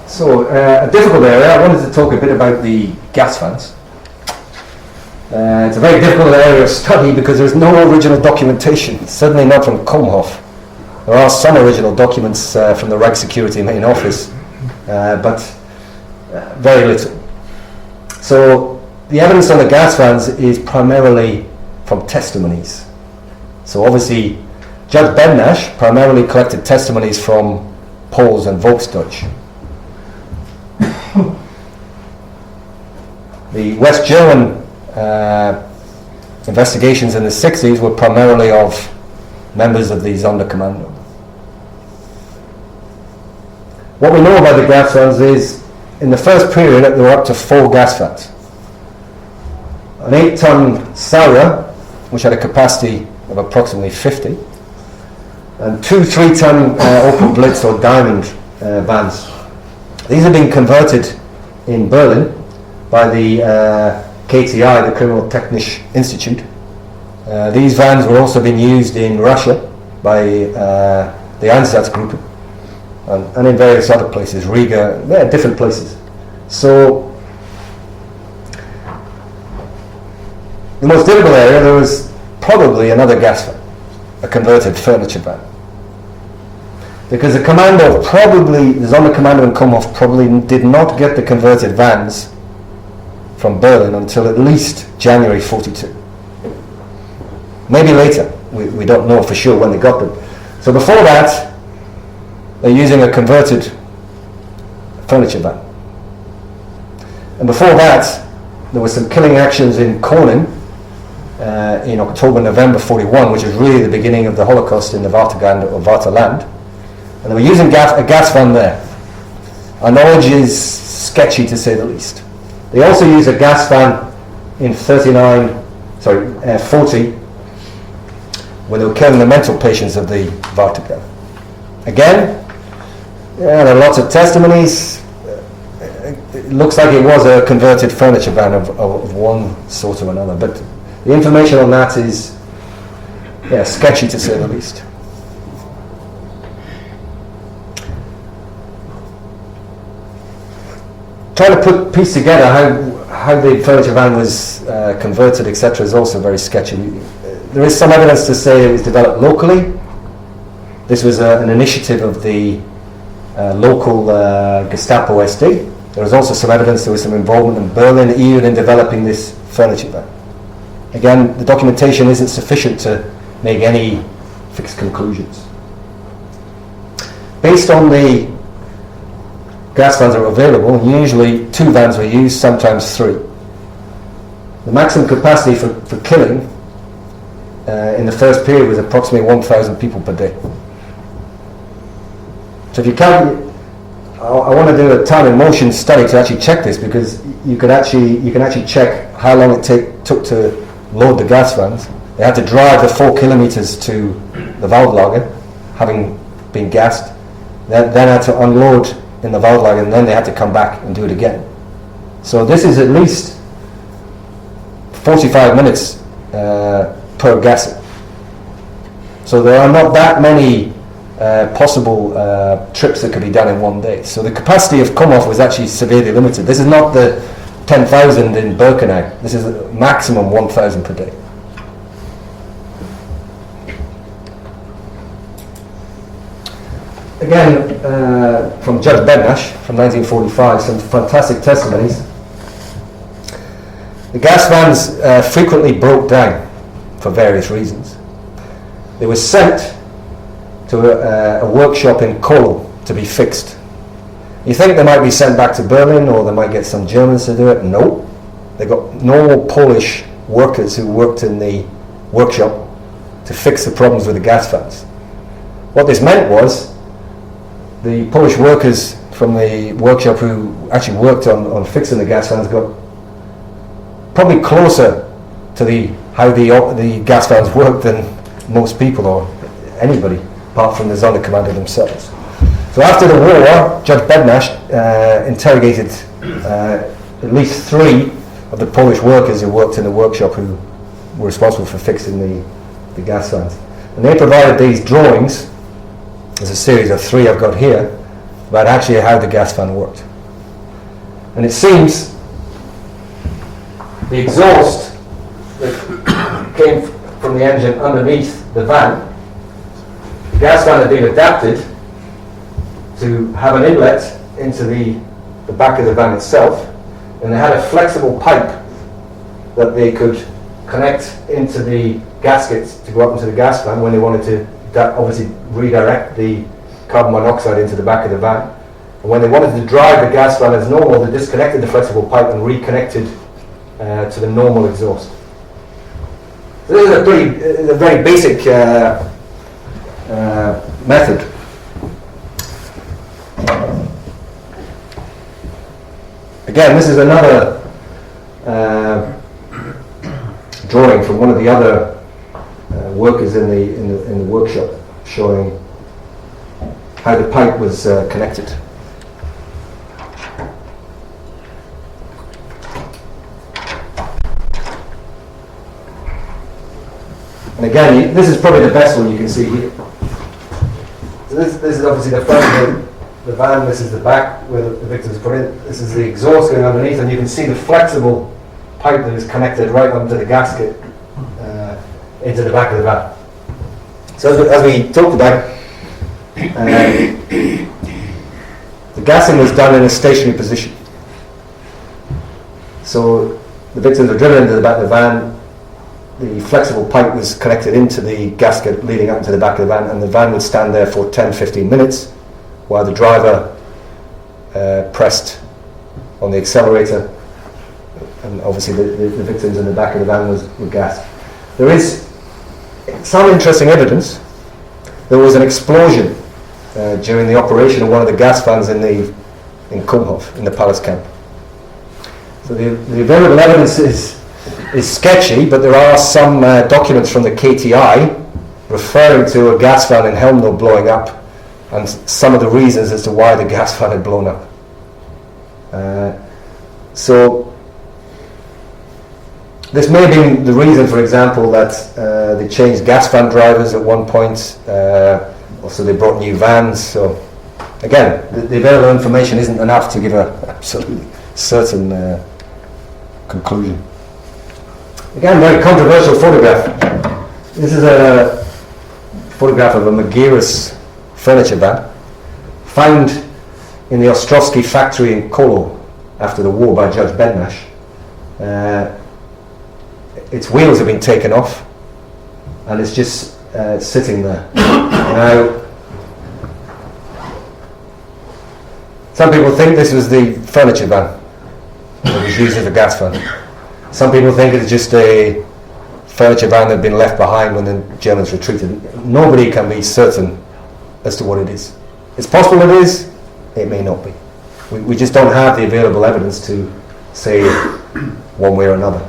So, a difficult area. I wanted to talk a bit about the gas vans. It's a very difficult area of study because there's no original documentation, certainly not from KULMHOF. There are some original documents from the Reichssecurity main office, but very little. So the evidence on the gas vans is primarily from testimonies. So obviously Judge Bednash primarily collected testimonies from Poles and Volksdeutsch. The West German investigations in the 60s were primarily of members of the Sonderkommando. What we know about the gas vans is, in the first period, there were up to 4 gas vans. An 8-ton Sauer, which had a capacity of approximately 50, and 2 3-ton Opel Blitz or Diamond vans. These have been converted in Berlin by the KTI, the Criminal Technische Institute. These vans were also being used in Russia by the Einsatzgruppe and in various other places, Riga, different places. So the most difficult area, there was probably another gas van, a converted furniture van. Because the commando probably, the Sonderkommando in KULMHOF probably did not get the converted vans from Berlin until at least January 42. Maybe later, we don't know for sure when they got them. So before that, they're using a converted furniture van. And before that, there were some killing actions in Konin in October, November 41, which was really the beginning of the Holocaust in the Wartheland. And they were using a gas van there. Our knowledge is sketchy to say the least. They also used a gas van in 40, when they were killing the mental patients of the Waldlager. Again, there are lots of testimonies. It looks like it was a converted furniture van of one sort or another, but the information on that is sketchy to say the least. Trying to piece together how the furniture van was converted, etc., is also very sketchy. There is some evidence to say it was developed locally. This was an initiative of the local Gestapo SD. There was also some evidence there was some involvement in Berlin, even in developing this furniture van. Again, the documentation isn't sufficient to make any fixed conclusions. Based on the gas vans that were available, usually 2 vans were used, sometimes 3. The maximum capacity for killing in the first period was approximately 1,000 people per day. So if you count, I want to do a time and motion study to actually check this, because you can actually check how long it took to load the gas vans. They had to drive the 4 kilometers to the Waldlager, having been gassed, then had to unload in the Waldlager, and then they had to come back and do it again. So this is at least 45 minutes per gassing. So there are not that many possible trips that could be done in one day. So the capacity of KULMHOF was actually severely limited. This is not the 10,000 in Birkenau. This is a maximum 1,000 per day. Again, from Judge Bednash from 1945, some fantastic testimonies. The gas vans frequently broke down for various reasons. They were sent to a workshop in Cologne to be fixed. You think they might be sent back to Berlin, or they might get some Germans to do it? No. They got normal Polish workers who worked in the workshop to fix the problems with the gas vans. What this meant was the Polish workers from the workshop who actually worked on fixing the gas vans got probably closer to how the gas vans worked than most people or anybody, apart from the Sonderkommando themselves. So after the war, Judge Bednash interrogated at least 3 of the Polish workers who worked in the workshop who were responsible for fixing the gas vans. And they provided these drawings. There's a series of 3 I've got here, about actually how the gas fan worked. And it seems the exhaust that came from the engine underneath the van, the gas fan had been adapted to have an inlet into the back of the van itself, and they had a flexible pipe that they could connect into the gaskets to go up into the gas fan when they wanted to obviously redirect the carbon monoxide into the back of the van. And when they wanted to drive the gas fan as normal, they disconnected the flexible pipe and reconnected to the normal exhaust. So this is a very basic method. Again, this is another drawing from one of the other workers in the workshop, showing how the pipe was connected. And again, this is probably the best one you can see here. So this is obviously the front of the van, this is the back where the victims put in, this is the exhaust going underneath, and you can see the flexible pipe that is connected right onto the gasket into the back of the van. So as we talked about, the gassing was done in a stationary position. So the victims were driven into the back of the van, the flexible pipe was connected into the gasket leading up to the back of the van, and the van would stand there for 10-15 minutes while the driver pressed on the accelerator, and obviously the victims in the back of the van were gassed. There is some interesting evidence. There was an explosion during the operation of one of the gas fans in KULMHOF, in the palace camp. So the available evidence is sketchy, but there are some documents from the KTI referring to a gas fan in Chelmno blowing up, and some of the reasons as to why the gas fan had blown up. So this may have been the reason, for example, that they changed gas fan drivers at one point. Also, they brought new vans. So again, the available information isn't enough to give an absolutely certain conclusion. Again, very controversial photograph. This is a photograph of a Magirus furniture van found in the Ostrowski factory in Kolo after the war by Judge Bednash. Its wheels have been taken off and it's just sitting there. Now, some people think this was the furniture van that was used as a gas fan. Some people think it's just a furniture van that had been left behind when the Germans retreated. Nobody can be certain as to what it is. It's possible it is, it may not be. We just don't have the available evidence to say one way or another.